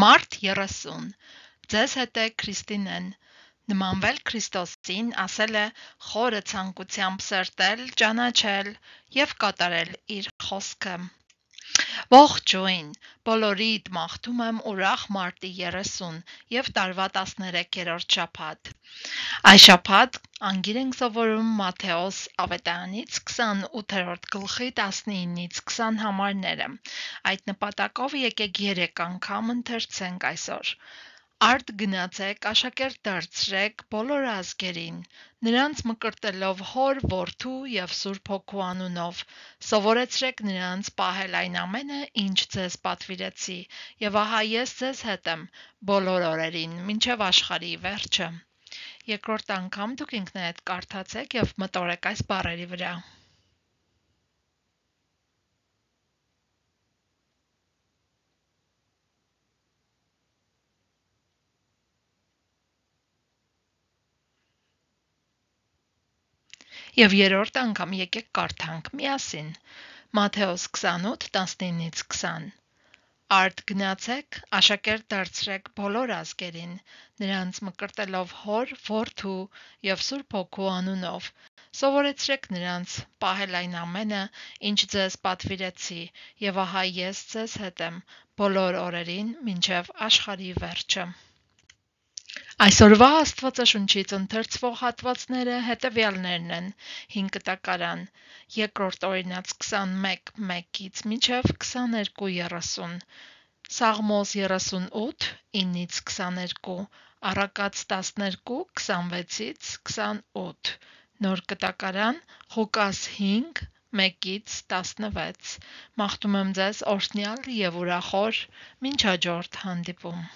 Մարտ 30 Ձեզ հետ է Քրիստինեն, նմանվել Քրիստոսին, ասել է խորը ցանկությամբ սրտել, ճանաչել և կատարել իր խոսքը։ Ողջույն, բոլորիդ մաղթում եմ ուրախ մարտի 30 և տարվա 13-րդ շաբաթ։ Այս շաբաթ անգիր ենք սովորում Մատթեոս ավետարանից 28-րդ գլխի 19-ից 20 համարները։ Այդ նպատակով եկեք 3 անգամ ընթերցենք այսօր։ Արդ գնացեք, աշակերտ դարձրեք բոլոր ազգերին, նրանց մկրտելով Հոր, Որդու և Սուրբ Հոգու անունով, սովորեցրեք նրանց պահել այն ամենը, ինչ ձեզ պատվիրեցի, և ահա ես ձեզ հետ եմ բոլոր օրերին, մինչև աշխարհի վերջը։ Երկրորդ անգամ դուք ինքներդ կարդացեք և մտորեք այս բառերի վրա։ Եվ երրորդ անգամ եկեք կարդանք միասին։ Մատթեոս 28:19-ից 20 Արդ գնացեք, աշակերտ դարձրեք բոլոր ազգերին, նրանց մկրտելով Հոր, Որդու և Սուրբ Հոգու անունով, սովորեցրեք նրանց պահել այն ամենը, ինչ ձեզ պատվիրեցի, և ահա ես ձեզ հետ եմ բոլոր օրերին, մինչև աշխարհի վերջը։ Այսօրվա Աստվածաշնչից ընթերցվող հատվածները հետևյալներն են. 5 կտակարան, Երկրորդ Օրինաց 21:1-ից մինչև 22:30, Սաղմոս 38 9-ից 22, Առակաց 12 26-ից 28, Նոր կտակարան, Ղուկաս 5 1-ից 16։ Մաղթում եմ ձեզ օրհնյալ և ուրախ օր, մինչ հաջորդ հանդիպում։